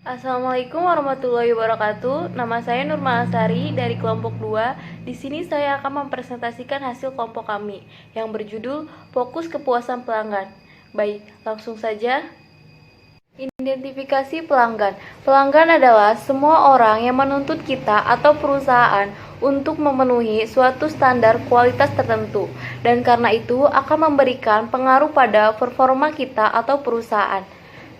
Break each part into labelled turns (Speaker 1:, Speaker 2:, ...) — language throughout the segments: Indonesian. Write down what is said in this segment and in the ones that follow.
Speaker 1: Assalamualaikum warahmatullahi wabarakatuh. Nama saya Nurma Asari dari kelompok 2. Di sini saya akan mempresentasikan hasil kelompok kami yang berjudul Fokus Kepuasan Pelanggan. Baik, langsung saja. Identifikasi pelanggan. Pelanggan adalah semua orang yang menuntut kita atau perusahaan untuk memenuhi suatu standar kualitas tertentu, dan karena itu akan memberikan pengaruh pada performa kita atau perusahaan.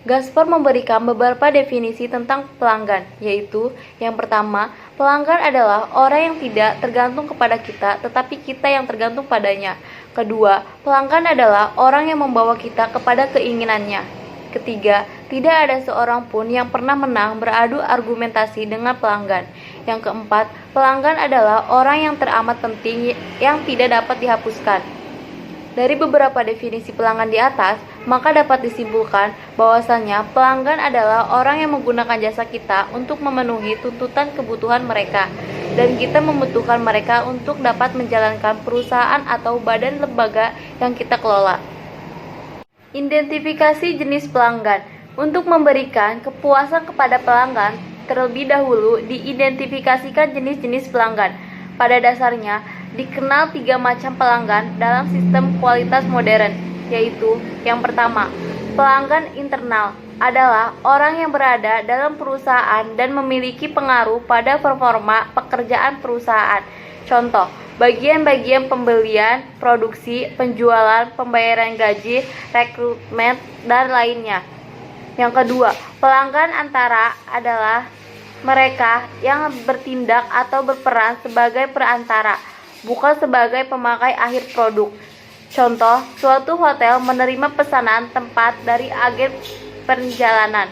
Speaker 1: Gaspar memberikan beberapa definisi tentang pelanggan, yaitu yang pertama, pelanggan adalah orang yang tidak tergantung kepada kita, tetapi kita yang tergantung padanya. Kedua, pelanggan adalah orang yang membawa kita kepada keinginannya. Ketiga, tidak ada seorang pun yang pernah menang beradu argumentasi dengan pelanggan. Yang keempat, pelanggan adalah orang yang teramat penting yang tidak dapat dihapuskan. Dari beberapa definisi pelanggan di atas, maka dapat disimpulkan bahwasannya pelanggan adalah orang yang menggunakan jasa kita untuk memenuhi tuntutan kebutuhan mereka, dan kita membutuhkan mereka untuk dapat menjalankan perusahaan atau badan lembaga yang kita kelola. Identifikasi jenis pelanggan. Untuk memberikan kepuasan kepada pelanggan, terlebih dahulu diidentifikasikan jenis-jenis pelanggan. Pada dasarnya, dikenal 3 macam pelanggan dalam sistem kualitas modern, yaitu yang pertama, pelanggan internal adalah orang yang berada dalam perusahaan dan memiliki pengaruh pada performa pekerjaan perusahaan. Contoh, bagian-bagian pembelian, produksi, penjualan, pembayaran gaji, rekrutmen, dan lainnya. Yang kedua, pelanggan antara adalah mereka yang bertindak atau berperan sebagai perantara, bukan sebagai pemakai akhir produk. Contoh, suatu hotel menerima pesanan tempat dari agen perjalanan.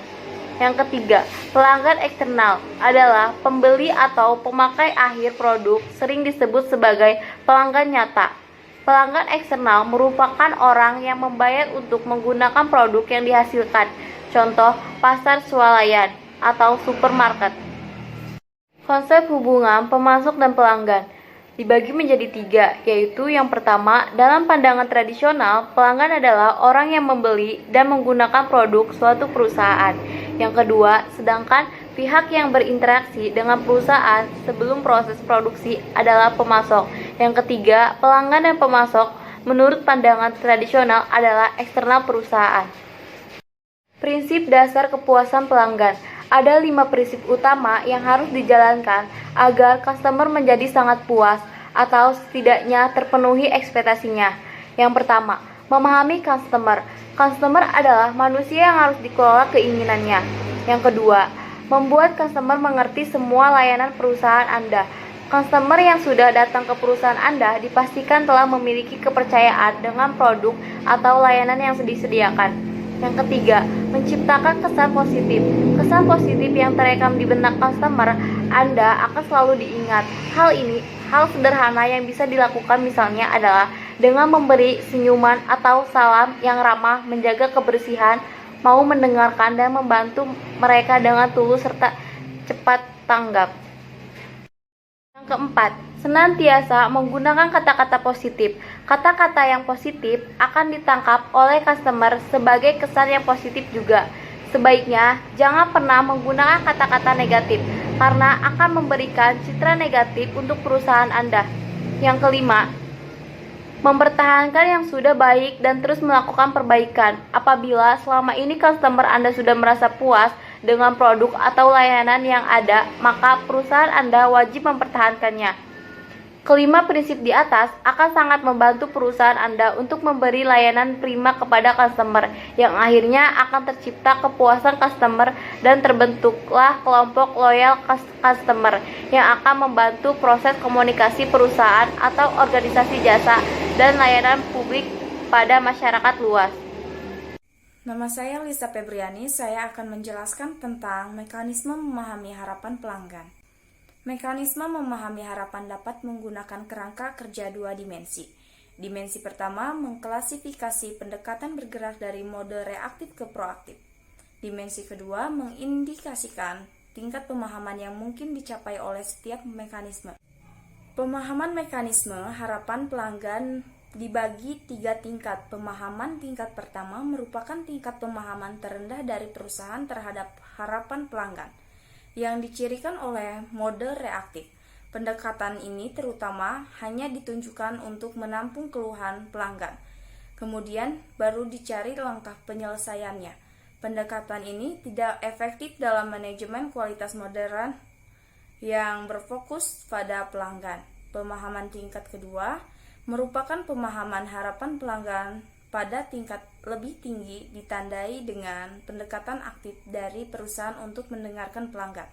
Speaker 1: Yang ketiga, pelanggan eksternal adalah pembeli atau pemakai akhir produk, sering disebut sebagai pelanggan nyata. Pelanggan eksternal merupakan orang yang membayar untuk menggunakan produk yang dihasilkan. Contoh, pasar swalayan atau supermarket. Konsep hubungan pemasok dan pelanggan dibagi menjadi 3, yaitu yang pertama, dalam pandangan tradisional, pelanggan adalah orang yang membeli dan menggunakan produk suatu perusahaan. Yang kedua, sedangkan pihak yang berinteraksi dengan perusahaan sebelum proses produksi adalah pemasok. Yang ketiga, pelanggan dan pemasok menurut pandangan tradisional adalah eksternal perusahaan. Prinsip dasar kepuasan pelanggan. Ada 5 prinsip utama yang harus dijalankan agar customer menjadi sangat puas atau setidaknya terpenuhi ekspektasinya. Yang pertama, memahami customer. Customer adalah manusia yang harus dikelola keinginannya. Yang kedua, membuat customer mengerti semua layanan perusahaan Anda. Customer yang sudah datang ke perusahaan Anda dipastikan telah memiliki kepercayaan dengan produk atau layanan yang disediakan. Yang ketiga, menciptakan kesan positif. Kesan positif yang terekam di benak customer Anda akan selalu diingat. Hal sederhana yang bisa dilakukan misalnya adalah dengan memberi senyuman atau salam yang ramah, menjaga kebersihan, mau mendengarkan dan membantu mereka dengan tulus serta cepat tanggap. Yang keempat, senantiasa menggunakan kata-kata positif. Kata-kata yang positif akan ditangkap oleh customer sebagai kesan yang positif juga. Sebaiknya jangan pernah menggunakan kata-kata negatif karena akan memberikan citra negatif untuk perusahaan Anda. Yang kelima, mempertahankan yang sudah baik dan terus melakukan perbaikan. Apabila selama ini customer Anda sudah merasa puas dengan produk atau layanan yang ada, maka perusahaan Anda wajib mempertahankannya. Kelima prinsip di atas akan sangat membantu perusahaan Anda untuk memberi layanan prima kepada customer, yang akhirnya akan tercipta kepuasan customer dan terbentuklah kelompok loyal customer yang akan membantu proses komunikasi perusahaan atau organisasi jasa dan layanan publik pada masyarakat luas.
Speaker 2: Nama saya Lisa Febriani, saya akan menjelaskan tentang mekanisme memahami harapan pelanggan. Mekanisme memahami harapan dapat menggunakan kerangka kerja 2 dimensi. Dimensi pertama, mengklasifikasi pendekatan bergerak dari mode reaktif ke proaktif. Dimensi kedua, mengindikasikan tingkat pemahaman yang mungkin dicapai oleh setiap mekanisme. Pemahaman mekanisme harapan pelanggan dibagi 3 tingkat. Pemahaman tingkat pertama merupakan tingkat pemahaman terendah dari perusahaan terhadap harapan pelanggan, yang dicirikan oleh mode reaktif. Pendekatan ini terutama hanya ditunjukkan untuk menampung keluhan pelanggan. Kemudian baru dicari langkah penyelesaiannya. Pendekatan ini tidak efektif dalam manajemen kualitas modern yang berfokus pada pelanggan. Pemahaman tingkat kedua merupakan pemahaman harapan pelanggan pada tingkat lebih tinggi, ditandai dengan pendekatan aktif dari perusahaan untuk mendengarkan pelanggan.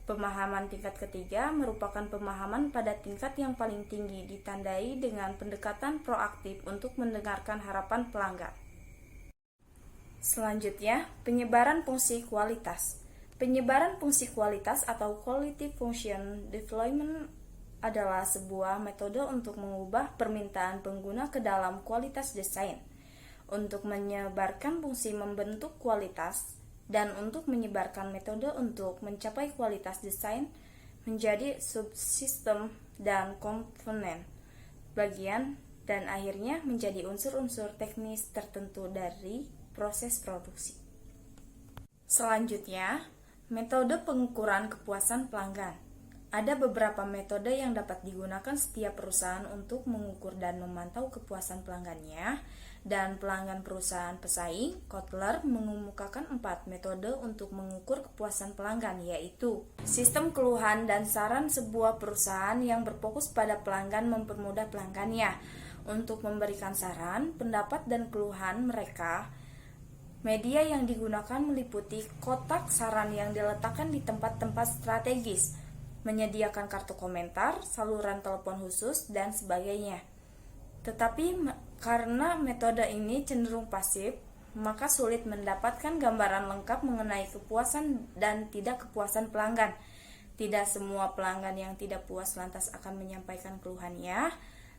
Speaker 2: Pemahaman tingkat ketiga merupakan pemahaman pada tingkat yang paling tinggi, ditandai dengan pendekatan proaktif untuk mendengarkan harapan pelanggan. Selanjutnya, penyebaran fungsi kualitas. Penyebaran fungsi kualitas atau quality function development adalah sebuah metode untuk mengubah permintaan pengguna ke dalam kualitas desain, untuk menyebarkan fungsi membentuk kualitas, dan untuk menyebarkan metode untuk mencapai kualitas desain menjadi subsistem dan komponen, bagian, dan akhirnya menjadi unsur-unsur teknis tertentu dari proses produksi. Selanjutnya, metode pengukuran kepuasan pelanggan. Ada beberapa metode yang dapat digunakan setiap perusahaan untuk mengukur dan memantau kepuasan pelanggannya, dan pelanggan perusahaan pesaing, Kotler, mengemukakan 4 metode untuk mengukur kepuasan pelanggan, yaitu sistem keluhan dan saran. Sebuah perusahaan yang berfokus pada pelanggan mempermudah pelanggannya untuk memberikan saran, pendapat, dan keluhan mereka. Media yang digunakan meliputi kotak saran yang diletakkan di tempat-tempat strategis, menyediakan kartu komentar, saluran telepon khusus, dan sebagainya. Tetapi karena metode ini cenderung pasif, maka sulit mendapatkan gambaran lengkap mengenai kepuasan dan tidak kepuasan pelanggan. Tidak semua pelanggan yang tidak puas lantas akan menyampaikan keluhannya.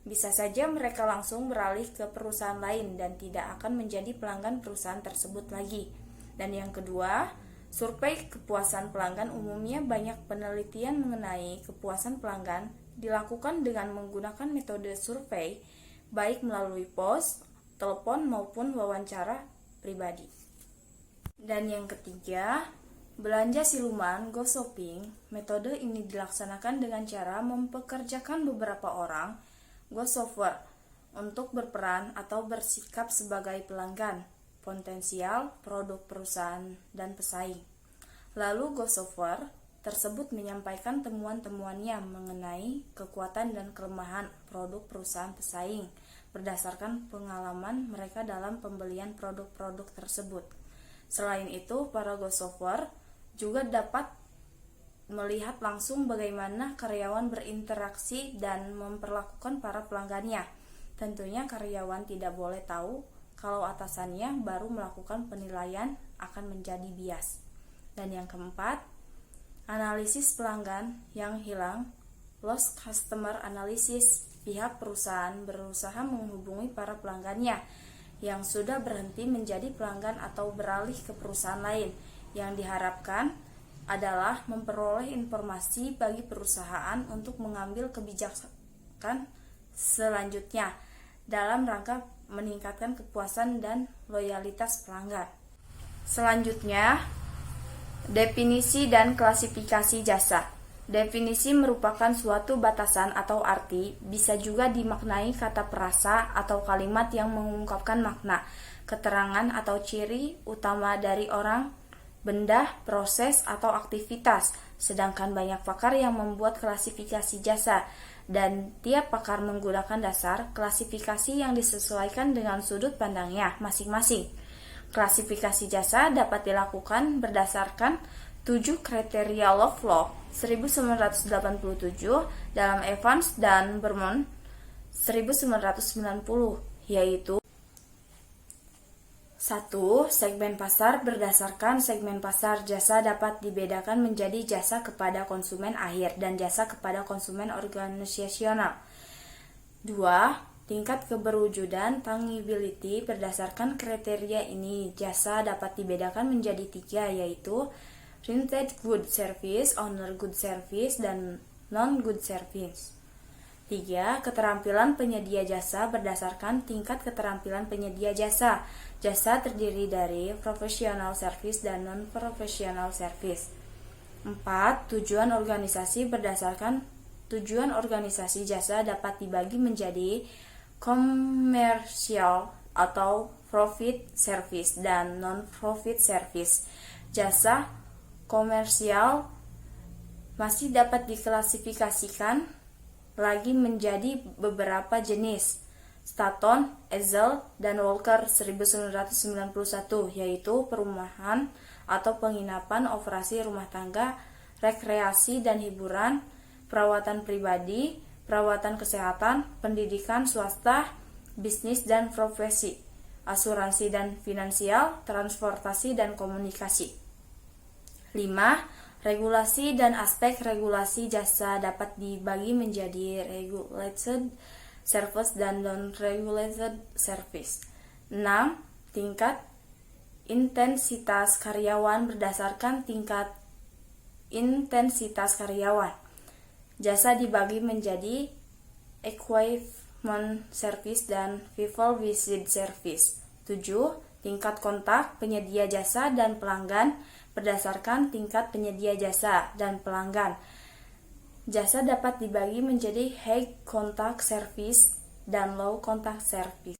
Speaker 2: Bisa saja mereka langsung beralih ke perusahaan lain dan tidak akan menjadi pelanggan perusahaan tersebut lagi. Dan yang kedua, survei kepuasan pelanggan. Umumnya banyak penelitian mengenai kepuasan pelanggan dilakukan dengan menggunakan metode survei, baik melalui pos, telepon, maupun wawancara pribadi. Dan yang ketiga, belanja siluman, ghost shopping. Metode ini dilaksanakan dengan cara mempekerjakan beberapa orang, ghost shopper, untuk berperan atau bersikap sebagai pelanggan potensial produk perusahaan dan pesaing. Lalu ghost shopper tersebut menyampaikan temuan-temuannya mengenai kekuatan dan kelemahan produk perusahaan pesaing berdasarkan pengalaman mereka dalam pembelian produk-produk tersebut. Selain itu, para ghost shopper juga dapat melihat langsung bagaimana karyawan berinteraksi dan memperlakukan para pelanggannya. Tentunya karyawan tidak boleh tahu kalau atasannya baru melakukan penilaian, akan menjadi bias. Dan yang keempat, analisis pelanggan yang hilang, lost customer analysis. Pihak perusahaan berusaha menghubungi para pelanggannya yang sudah berhenti menjadi pelanggan atau beralih ke perusahaan lain. Yang diharapkan adalah memperoleh informasi bagi perusahaan untuk mengambil kebijakan selanjutnya dalam rangka meningkatkan kepuasan dan loyalitas pelanggan. Selanjutnya, definisi dan klasifikasi jasa. Definisi merupakan suatu batasan atau arti, bisa juga dimaknai kata perasa atau kalimat yang mengungkapkan makna, keterangan atau ciri utama dari orang, benda, proses, atau aktivitas. Sedangkan banyak pakar yang membuat klasifikasi jasa, dan tiap pakar menggunakan dasar klasifikasi yang disesuaikan dengan sudut pandangnya masing-masing. Klasifikasi jasa dapat dilakukan berdasarkan 7 kriteria Lovelock 1987 dalam Evans dan Bermond 1990, yaitu 1. Segmen pasar. Berdasarkan segmen pasar, jasa dapat dibedakan menjadi jasa kepada konsumen akhir dan jasa kepada konsumen organisasional. 2. Tingkat keberwujudan tangibility. Berdasarkan kriteria ini, jasa dapat dibedakan menjadi 3, yaitu rented good service, owner good service, dan non-good service. 3. Keterampilan penyedia jasa berdasarkan tingkat keterampilan penyedia jasa. Jasa terdiri dari professional service dan non-professional service. 4. Tujuan organisasi berdasarkan tujuan organisasi jasa dapat dibagi menjadi komersial atau profit service dan non-profit service. Jasa komersial masih dapat diklasifikasikan lagi menjadi beberapa jenis. Staton, Ezel, dan Walker 1991, yaitu perumahan atau penginapan, operasi rumah tangga, rekreasi dan hiburan, perawatan pribadi, perawatan kesehatan, pendidikan swasta, bisnis dan profesi, asuransi dan finansial, transportasi dan komunikasi. 5. Regulasi dan aspek regulasi jasa dapat dibagi menjadi regulated service dan non-regulated service. 6. Tingkat intensitas karyawan berdasarkan tingkat intensitas karyawan. Jasa dibagi menjadi equipment service dan people visit service. 7. Tingkat kontak penyedia jasa dan pelanggan berdasarkan tingkat penyedia jasa dan pelanggan. Jasa dapat dibagi menjadi high contact service dan low contact service.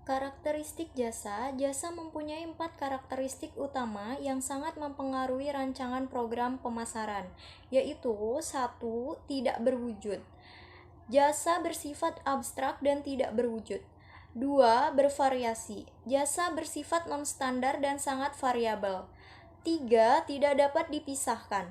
Speaker 1: Karakteristik jasa. Jasa mempunyai 4 karakteristik utama yang sangat mempengaruhi rancangan program pemasaran, yaitu 1. Tidak berwujud. Jasa bersifat abstrak dan tidak berwujud. 2. Bervariasi. Jasa bersifat non-standar dan sangat variabel. 3. Tidak dapat dipisahkan.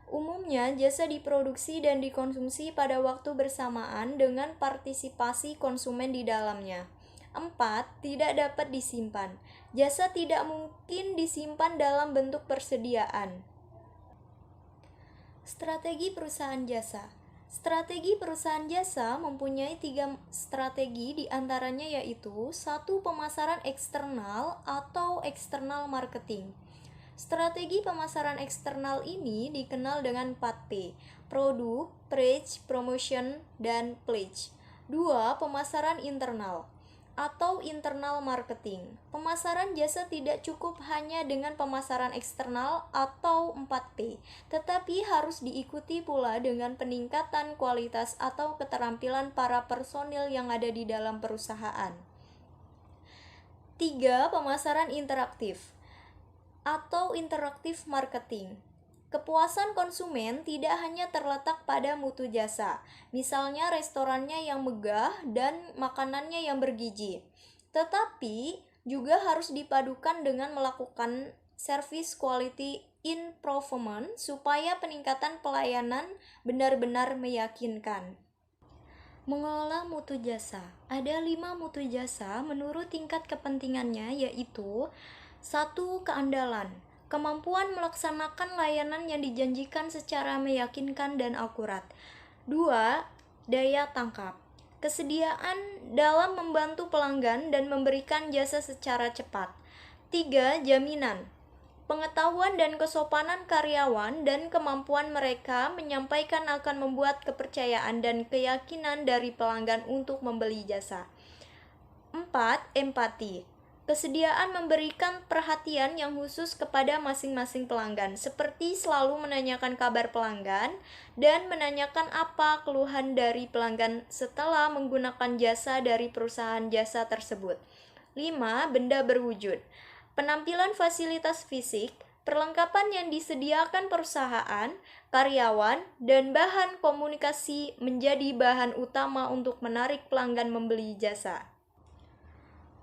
Speaker 1: Umumnya, jasa diproduksi dan dikonsumsi pada waktu bersamaan dengan partisipasi konsumen di dalamnya. 4. Tidak dapat disimpan. Jasa tidak mungkin disimpan dalam bentuk persediaan. Strategi perusahaan jasa. Strategi perusahaan jasa mempunyai 3 strategi, diantaranya yaitu 1. Pemasaran eksternal atau external marketing. Strategi pemasaran eksternal ini dikenal dengan 4P, produk, price, promotion, dan pledge. 2. Pemasaran internal atau internal marketing. Pemasaran jasa tidak cukup hanya dengan pemasaran eksternal atau 4P, tetapi harus diikuti pula dengan peningkatan kualitas atau keterampilan para personil yang ada di dalam perusahaan. 3. Pemasaran interaktif atau interactive marketing. Kepuasan konsumen tidak hanya terletak pada mutu jasa, misalnya restorannya yang megah dan makanannya yang bergizi, tetapi juga harus dipadukan dengan melakukan service quality improvement supaya peningkatan pelayanan benar-benar meyakinkan. Mengelola mutu jasa. Ada 5 mutu jasa menurut tingkat kepentingannya, yaitu 1. Keandalan. Kemampuan melaksanakan layanan yang dijanjikan secara meyakinkan dan akurat. 2. Daya tangkap. Kesediaan dalam membantu pelanggan dan memberikan jasa secara cepat. 3. Jaminan. Pengetahuan dan kesopanan karyawan dan kemampuan mereka menyampaikan akan membuat kepercayaan dan keyakinan dari pelanggan untuk membeli jasa. 4. Empati. Kesediaan memberikan perhatian yang khusus kepada masing-masing pelanggan, seperti selalu menanyakan kabar pelanggan dan menanyakan apa keluhan dari pelanggan setelah menggunakan jasa dari perusahaan jasa tersebut. 5. Benda berwujud. Penampilan fasilitas fisik, perlengkapan yang disediakan perusahaan, karyawan, dan bahan komunikasi menjadi bahan utama untuk menarik pelanggan membeli jasa.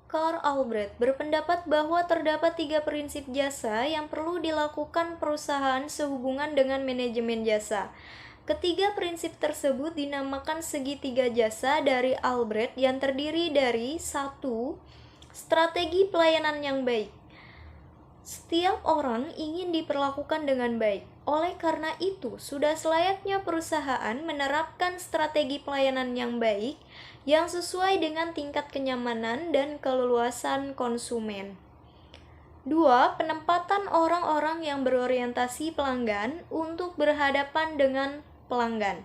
Speaker 1: Carl Albrecht berpendapat bahwa terdapat 3 prinsip jasa yang perlu dilakukan perusahaan sehubungan dengan manajemen jasa. Ketiga prinsip tersebut dinamakan segitiga jasa dari Albrecht yang terdiri dari 1. Strategi pelayanan yang baik. Setiap orang ingin diperlakukan dengan baik. Oleh karena itu, sudah selayaknya perusahaan menerapkan strategi pelayanan yang baik yang sesuai dengan tingkat kenyamanan dan keleluasan konsumen. 2. Penempatan orang-orang yang berorientasi pelanggan untuk berhadapan dengan pelanggan.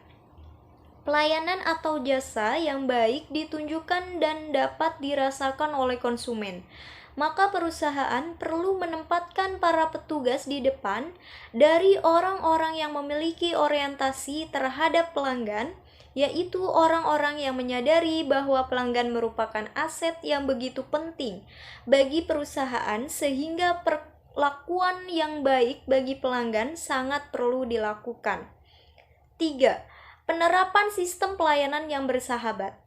Speaker 3: Pelayanan atau jasa yang baik ditunjukkan dan dapat dirasakan oleh konsumen. Maka perusahaan perlu menempatkan para petugas di depan dari orang-orang yang memiliki orientasi terhadap pelanggan, yaitu orang-orang yang menyadari bahwa pelanggan merupakan aset yang begitu penting bagi perusahaan sehingga perlakuan yang baik bagi pelanggan sangat perlu dilakukan. 3. Penerapan sistem pelayanan yang bersahabat.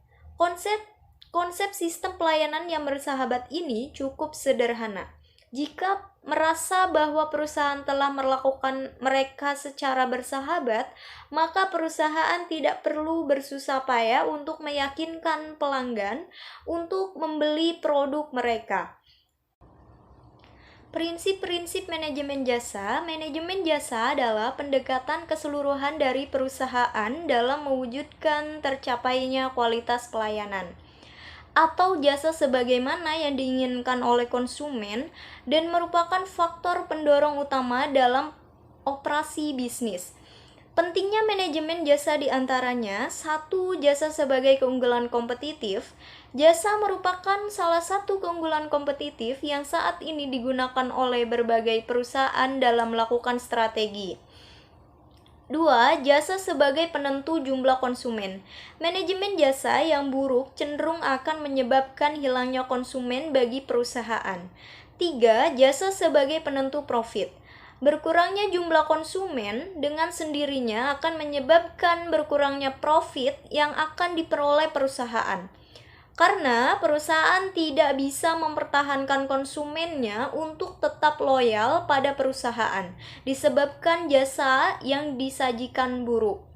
Speaker 3: Konsep sistem pelayanan yang bersahabat ini cukup sederhana. Jika merasa bahwa perusahaan telah melakukan mereka secara bersahabat, maka perusahaan tidak perlu bersusah payah untuk meyakinkan pelanggan untuk membeli produk mereka. Prinsip-prinsip manajemen jasa adalah pendekatan keseluruhan dari perusahaan dalam mewujudkan tercapainya kualitas pelayanan atau jasa sebagaimana yang diinginkan oleh konsumen dan merupakan faktor pendorong utama dalam operasi bisnis. Pentingnya manajemen jasa diantaranya, 1. Jasa sebagai keunggulan kompetitif. Jasa merupakan salah satu keunggulan kompetitif yang saat ini digunakan oleh berbagai perusahaan dalam melakukan strategi. 2. Jasa sebagai penentu jumlah konsumen. Manajemen jasa yang buruk cenderung akan menyebabkan hilangnya konsumen bagi perusahaan. 3. Jasa sebagai penentu profit. Berkurangnya jumlah konsumen dengan sendirinya akan menyebabkan berkurangnya profit yang akan diperoleh perusahaan. Karena perusahaan tidak bisa mempertahankan konsumennya untuk tetap loyal pada perusahaan, disebabkan jasa yang disajikan buruk.